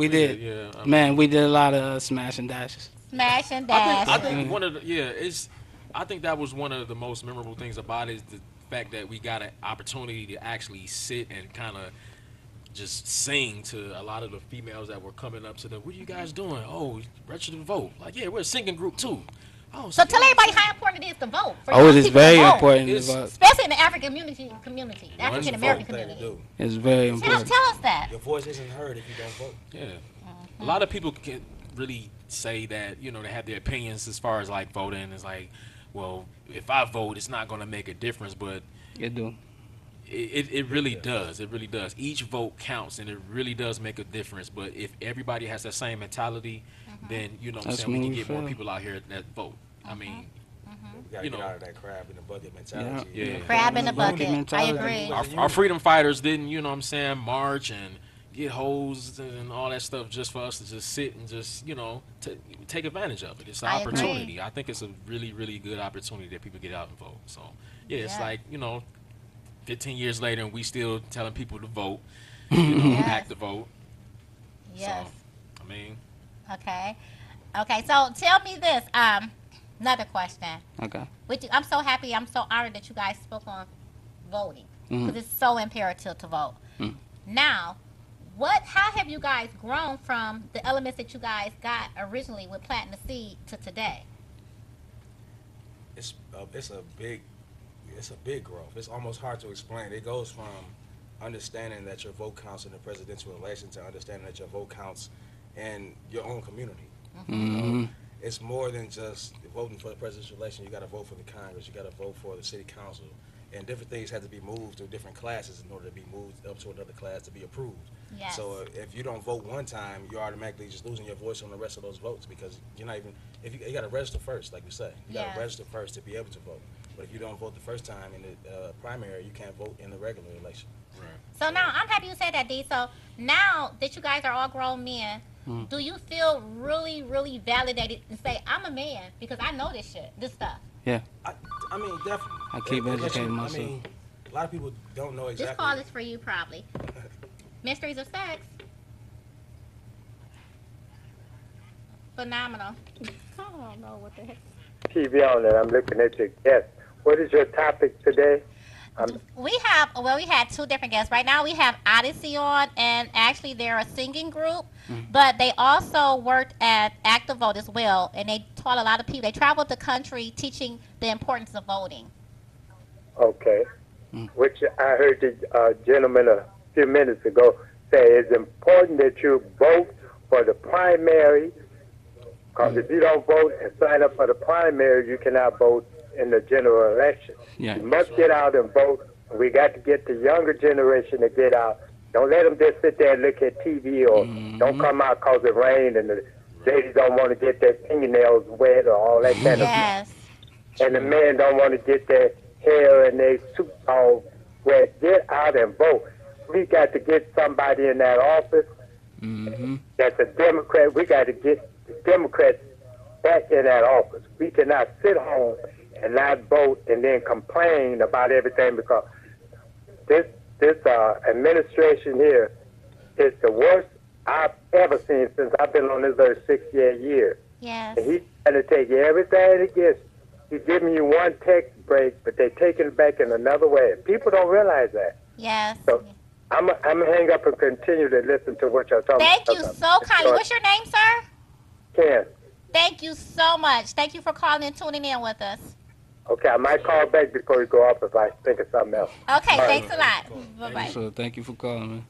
Yeah, Man, we did a lot of smash and dashes. Smash and dash. I think one of the I think that was one of the most memorable things about it is the fact that we got an opportunity to actually sit and kind of just sing to a lot of the females that were coming up to them. What are you guys doing? Oh, register to vote. Like, yeah, we're a singing group too. Oh, so tell everybody how important it is to vote. It is very important to vote. Especially in the African community, the African American community. It's very important. Tell us that. Your voice isn't heard if you don't vote. Yeah. A lot of people can really say that, they have their opinions as far as like voting. It's like, well, if I vote, it's not going to make a difference, but it do. It really does. It really does. Each vote counts, and it really does make a difference. But if everybody has that same mentality, then we can get more people out here that vote. I mean, we gotta get out of that crab in the bucket mentality. Yeah. Crab in the bucket. I agree. Our freedom fighters didn't, march and get hosed and all that stuff just for us to just sit and just, take advantage of it. It's an opportunity. I think it's a really, really good opportunity that people get out and vote. So, it's like, 15 years later and we still telling people to vote, act to vote. Yes. So, I mean. Okay, so tell me this. Another question. Okay. I'm so happy, I'm so honored that you guys spoke on voting because it's so imperative to vote. Now, how have you guys grown from the elements that you guys got originally with planting the seed to today? It's a big growth. It's almost hard to explain. It goes from understanding that your vote counts in the presidential election to understanding that your vote counts in your own community. It's more than just voting for the presidential election. You got to vote for the Congress. You got to vote for the city council, and different things have to be moved to different classes in order to be moved up to another class to be approved. Yes. So if you don't vote one time, you're automatically just losing your voice on the rest of those votes because you're not even. If you got to register first, like we say, you got to register first to be able to vote. But if you don't vote the first time in the primary, you can't vote in the regular election. Right. So now I'm happy you said that, D. So now that you guys are all grown men. Do you feel really, really validated and say, I'm a man because I know this stuff? Yeah. I mean, definitely. I keep educating myself. I mean, a lot of people don't know exactly. This call is for you, probably. Mysteries of Sex. Phenomenal. I don't know what the heck. TV on and I'm looking at your guest. What is your topic today? We had two different guests. Right now we have Odyssey on, and actually they're a singing group, but they also worked at ActiveVote as well, and they taught a lot of people. They traveled the country teaching the importance of voting. Okay. Which I heard the gentleman a few minutes ago say it's important that you vote for the primary, because if you don't vote and sign up for the primary, you cannot vote in the general election. Yeah. You must get out and vote. We got to get the younger generation to get out. Don't let them just sit there and look at TV or don't come out because it rained and the ladies don't want to get their fingernails wet or all that kind of stuff. And the men don't want to get their hair and their suits all wet. Get out and vote. We got to get somebody in that office that's a Democrat. We got to get the Democrats back in that office. We cannot sit home and not vote and then complain about everything because this administration here is the worst I've ever seen since I've been on this earth 68 years. Yes. And he's trying to take everything he gets. He's giving you one text break, but they're taking it back in another way. People don't realize that. Yes. So I'm going to hang up and continue to listen to what y'all talking Thank about. you so kindly. What's your name, sir? Ken. Thank you so much. Thank you for calling and tuning in with us. Okay, I might call back before we go off if I think of something else. Okay, All thanks a lot. Bye-bye. So thank you for calling, man.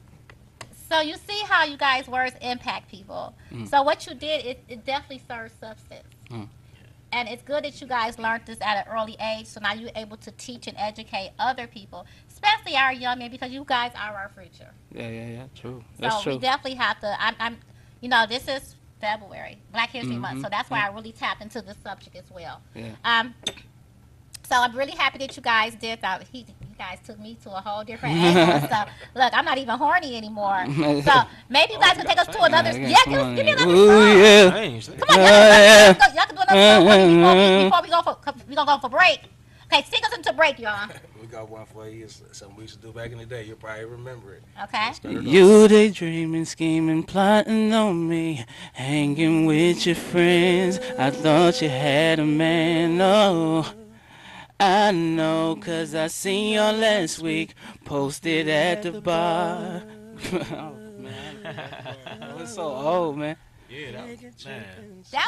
So you see how you guys' words impact people. So what you did, it definitely serves substance. And it's good that you guys learned this at an early age, so now you're able to teach and educate other people, especially our young men, because you guys are our future. Yeah, true. That's So true. we definitely have to, this is February, Black History Month, so that's why I really tap into this subject as well. Yeah. So I'm really happy that you guys did that. You guys took me to a whole different angle. So look, I'm not even horny anymore. So maybe you guys can take us to another. Yeah, give me another Ooh, song. yeah. Come on, y'all can do another song before we gonna go for break. Okay, sing us into break, y'all. We got one for you. It's something we used to do back in the day. You'll probably remember it. Okay. You daydreaming, scheming, plotting on me, hanging with your friends. I thought you had a man, oh. I know, 'cause I seen y'all last week, posted at the bar. Oh, man. I was so old, man. Yeah, That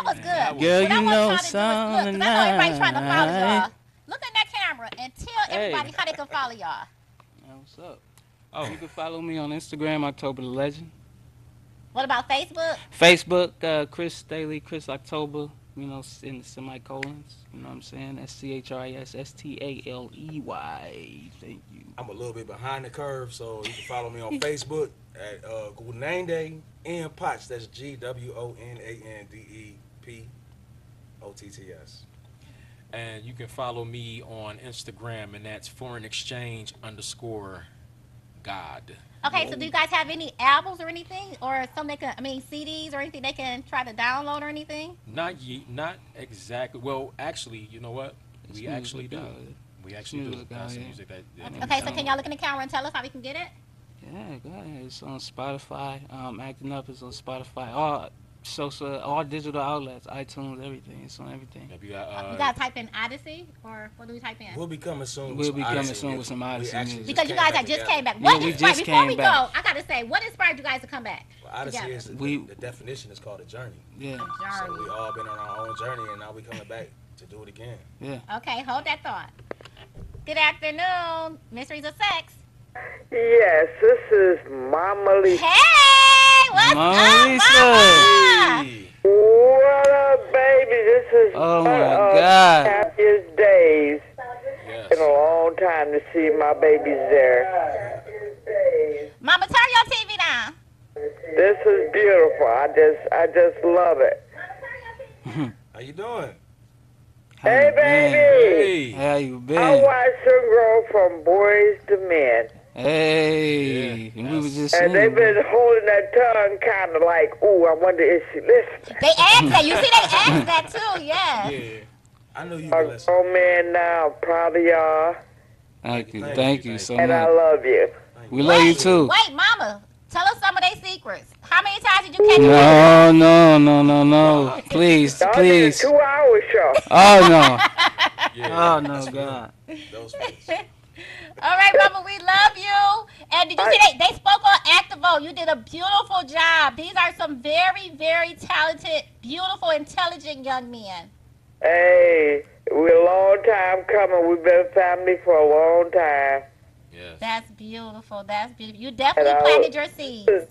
was good. Girl, What I you want know y'all to do is, look, 'cause I know everybody's trying to follow y'all. Look at that camera and tell everybody how they can follow y'all. What's up? Oh, you can follow me on Instagram, October the Legend. What about Facebook? Facebook, Chris Staley, Chris October, in the semicolons. You know what I'm saying? CHRISSTALEY. Thank you. I'm a little bit behind the curve, so you can follow me on Facebook at Gunande N Potts. That's GWONANDEPOTTS. And you can follow me on Instagram, and that's foreignexchange_God. Okay, so do you guys have any albums or anything, or CDs or anything they can try to download or anything? Not exactly. Well, actually, you know what? We actually do. We actually do. That's the music that. Okay, so can y'all look in the camera and tell us how we can get it? Yeah, go ahead. It's on Spotify. Acting Up is on Spotify. All digital outlets, iTunes, everything. It's on everything. You gotta type in Odyssey, or what do we type in? We'll be coming soon. We'll be coming soon with some Odyssey music. Because you guys had just came back. Yeah, What we inspired? just Before came we back. go, I gotta say, what inspired you guys to come back? Well, Odyssey together? is the definition is called a journey. Yeah. So we all been on our own journey, and now we coming back to do it again. Yeah. Okay, hold that thought. Good afternoon, Mysteries of Sex. Yes, this is Mama Lisa. Hey, what's Mama up, Lisa. Mama? What up, baby? This is Oh, one my of God. the happiest days Yes. in a long time to see my babies there. Mama, turn your TV down. This is beautiful. I just love it. How you doing? Hey, baby. How you I been? watched them grow from boys to men. Hey. And we was just And they've saying, been holding that tongue kind of like, ooh, I wonder if she listens. They asked that. You see, they asked that too. Yeah. Yeah. I know you I'm listen. a grown man now. I'm proud of y'all. Thank you so And I much. love you. We love you too. Wait, Mama, tell us some of their secrets. How many times did you catch it? No. Please, Y'all did a please. 2-hour show. Oh, no. Yeah, Oh, no, that's God. good. Those folks. All right, Mama, we love you. And did you see they spoke on Activo? You did a beautiful job. These are some very, very talented, beautiful, intelligent young men. Hey, we're a long time coming. We've been family for a long time. Yes. That's beautiful. That's beautiful. You definitely And planted your seeds. This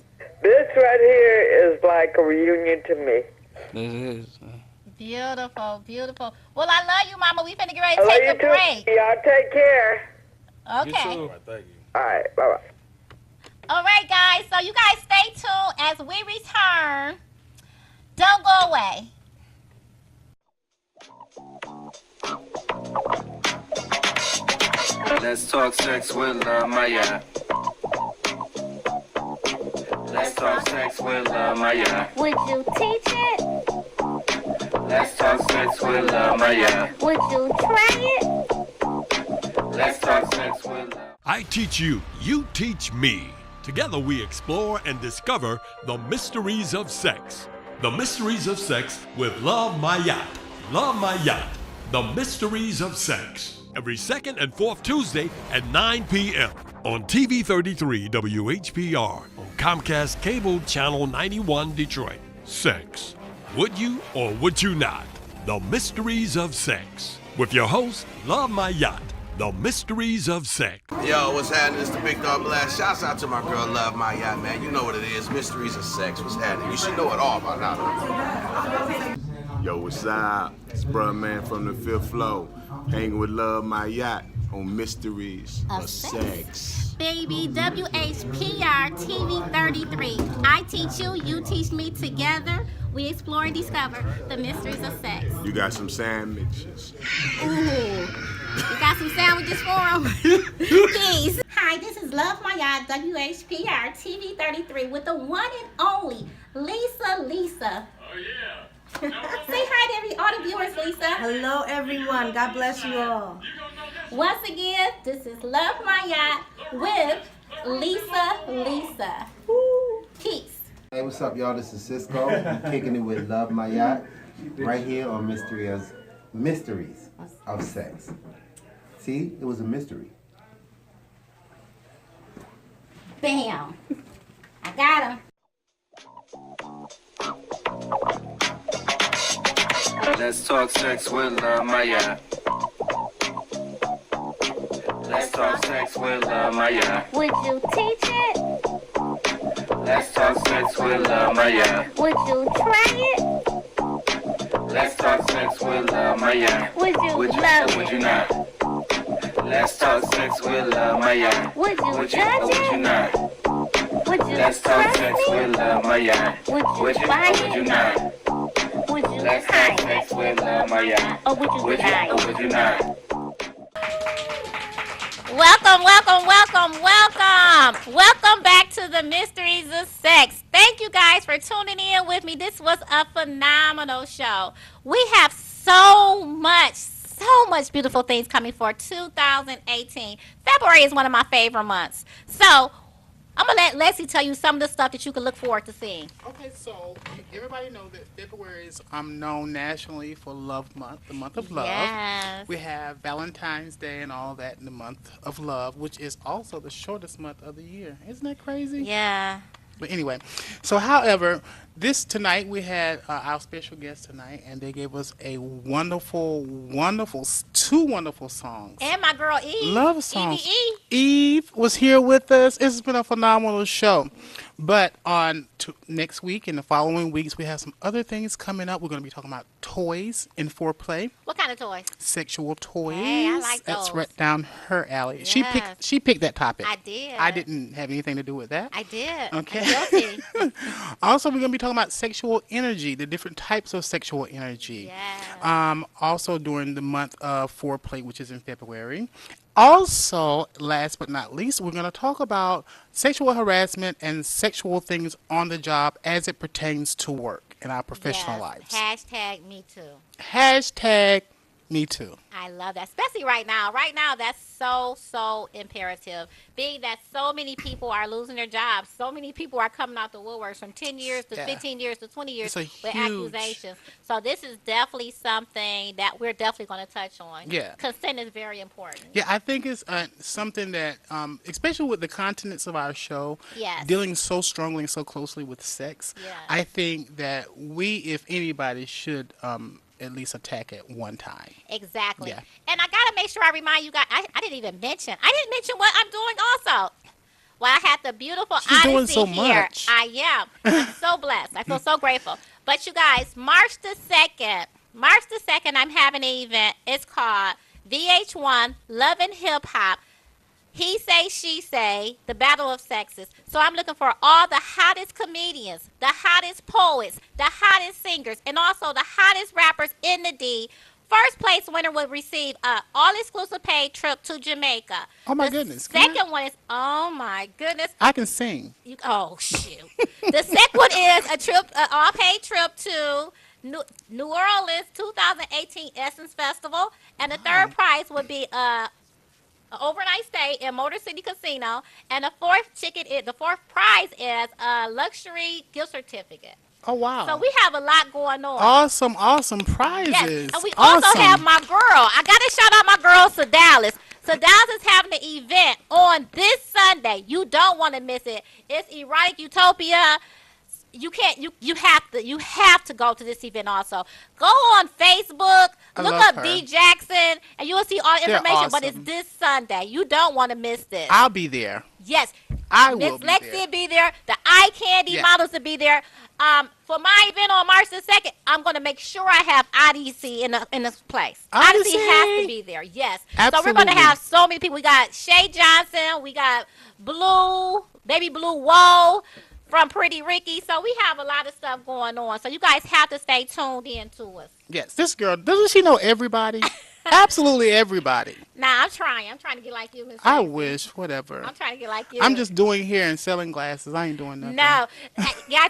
right here is like a reunion to me. This is. Beautiful, beautiful. Well, I love you, Mama. We finna get ready I to love take you a too. break. Y'all take care. Okay. All right, thank you. All right, bye-bye. All right, guys. So you guys stay tuned as we return. Don't go away. Let's talk sex with Love Maya. Let's talk sex with Love Maya. Would you teach it? Let's talk sex with Love Maya. Would you try it? Let's talk sex with Love. I teach you, you teach me. Together we explore and discover the mysteries of sex. The Mysteries of Sex with Love My Yacht. Love My Yacht. The Mysteries of Sex. Every second and fourth Tuesday at 9 p.m. on TV 33 WHPR on Comcast Cable Channel 91 Detroit. Sex. Would you or would you not? The Mysteries of Sex. With your host, Love My Yacht. The Mysteries of Sex. Yo, what's happening? It's the Big Dog Blast. Shouts out to my girl, Love My Yacht, man. You know what it is. Mysteries of Sex. What's happening? You should know it all by now. Yo, what's up? It's Bruh Man from the fifth floor. Hanging with Love My Yacht on Mysteries of Sex. Baby, WHPR TV 33. I teach you, you teach me. Together, we explore and discover the mysteries of sex. You got some sandwiches. Ooh. You got some sandwiches for them? Peace. Hi, this is Love My Yacht, WHPR TV 33 with the one and only Lisa. Oh, yeah. Say hi to all the viewers, Lisa. Hello, everyone. God bless you all. Once again, this is Love My Yacht with Lisa. Peace. Hey, what's up, y'all? This is Cisco. I'm kicking it with Love My Yacht right here on Mysteries of Sex. See, it was a mystery. Bam. I got him. Let's talk sex with Love My Yacht. Let's talk sex with Love My Yacht. Would you teach it? Let's talk sex with Love My Yacht. Would you try it? Let's talk sex with Love My Yacht. Would you Would you love or would it? you not? Let's talk sex with Love My Yacht. Would you Would you judge or would you it? not? Would you Let's talk trust sex me? with Love My Yacht. Would you or buy would you it? not? Would you Let's hide talk sex with Love My Yacht. Or would you Would you deny or it? would you not? Welcome back to the Mysteries of Sex. Thank you guys for tuning in with me. This was a phenomenal show. We have so much beautiful things coming for 2018. February is one of my favorite months. So I'm going to let Lexi tell you some of the stuff that you can look forward to seeing. Okay, so everybody knows that February is known nationally for Love Month, the month of love. Yes. We have Valentine's Day and all that in the month of love, which is also the shortest month of the year. Isn't that crazy? Yeah. But anyway, so however, tonight we had our special guest tonight, and they gave us a two wonderful songs. And my girl Eve. Love songs. Eve. Eve was here with us. It's been a phenomenal show. But next week and the following weeks, we have some other things coming up. We're going to be talking about toys and foreplay. What kind of toys? Sexual toys. Hey, I like That's those. right down her alley. Yes. She picked that topic. I did. I didn't have anything to do with that. I did. Okay. I'm guilty. Also, we're going to be talking about sexual energy, the different types of sexual energy. Yes. Also during the month of foreplay, which is in February. Also, last but not least, we're going to talk about sexual harassment and sexual things on the job as it pertains to work in our professional lives. Hashtag me too. Hashtag me too. I love that, especially right now. Right now, that's so imperative. Being that so many people are losing their jobs, so many people are coming out the woodworks from 10 years to 15 years to 20 years with accusations. So this is definitely something that we're definitely going to touch on. Yeah. Consent is very important. Yeah, I think it's something that, especially with the contents of our show, Yes. dealing so strongly and so closely with sex, Yes. I think that we, if anybody, should at least attack at one time. Exactly. Yeah. And I got to make sure I remind you guys, I didn't mention what I'm doing also. Well, I had the beautiful She's doing Odyssey so here. much. I am. I'm so blessed. I feel so grateful. But you guys, March the 2nd, I'm having an event. It's called VH1 Love and Hip Hop. He Say, She Say, the Battle of Sexes. So I'm looking for all the hottest comedians, the hottest poets, the hottest singers, and also the hottest rappers in the D. First place winner will receive an all-exclusive paid trip to Jamaica. Oh, my goodness. Second one is, oh, my goodness. I can sing. Oh, shoot. The second one is an all-paid trip to New Orleans 2018 Essence Festival. And the third prize would be an overnight stay in Motor City Casino, and the fourth prize is a luxury gift certificate. Oh, wow. So we have a lot going on. Awesome prizes. Yes, and we also have my girl. I got to shout out my girl, Sedalis. Sedalis is having an event on this Sunday. You don't want to miss it. It's Erotic Utopia. You can't. You have to go to this event also. Go on Facebook, look up her. D Jackson, and you will see all the They're information. But awesome. it's this Sunday. You don't want to miss this. I'll be there. Yes, I Miss will be Lexi there. will be there. The Eye Candy Yeah. models will be there. For my event on March the 2nd, I'm going to make sure I have IDC in this place. IDC has to be there. Yes. So we're going to Absolutely. have so many people. We got Shay Johnson. We got Baby Blue Woe from Pretty Ricky. So we have a lot of stuff going on. So you guys have to stay tuned in to us. Yes, this girl, doesn't she know everybody? Absolutely everybody. Nah, I'm trying. I'm trying to get like you, Miss I Lexi. wish, whatever. I'm trying to get like you. I'm just doing hair and selling glasses. I ain't doing nothing. No, guys,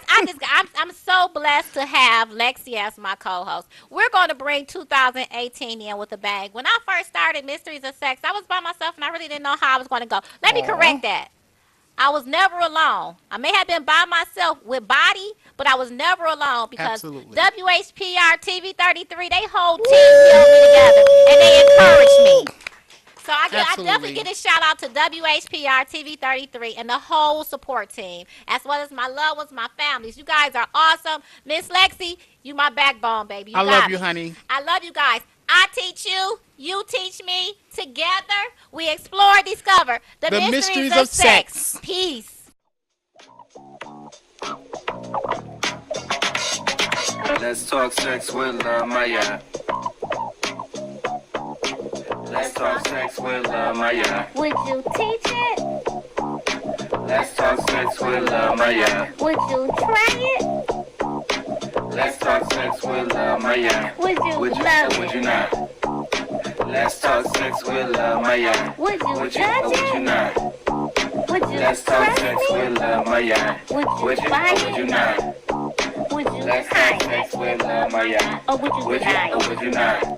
I'm so blessed to have Lexi as my co-host. We're going to bring 2018 in with a bang. When I first started Mysteries of Sex, I was by myself and I really didn't know how I was going to go. Let me correct that. I was never alone. I may have been by myself with Body, but I was never alone because Absolutely. WHPR TV33, they whole team held me together and they encouraged me. So I definitely Absolutely. get a shout out to WHPR TV33 and the whole support team, as well as my loved ones, my families. You guys are awesome. Miss Lexi, you my backbone, baby. You I got love me. you, honey. I love you guys. I teach you, you teach me. Together, we explore, discover the mysteries of sex. Peace. Let's talk sex with Maya. Let's talk sex with Maya. Would you teach it? Let's talk sex with Maya. Would you try it? Let's talk sex with Maya. Would you Would you love or would it? you not? Let's talk sex with Maya. Would you Would you judge or would you it? not? Would you Let's talk trust sex me? with Maya. Would you or buy would you it? not? Would you Let's hide talk it? sex with Maya. Or would you Would you deny or it? would you not?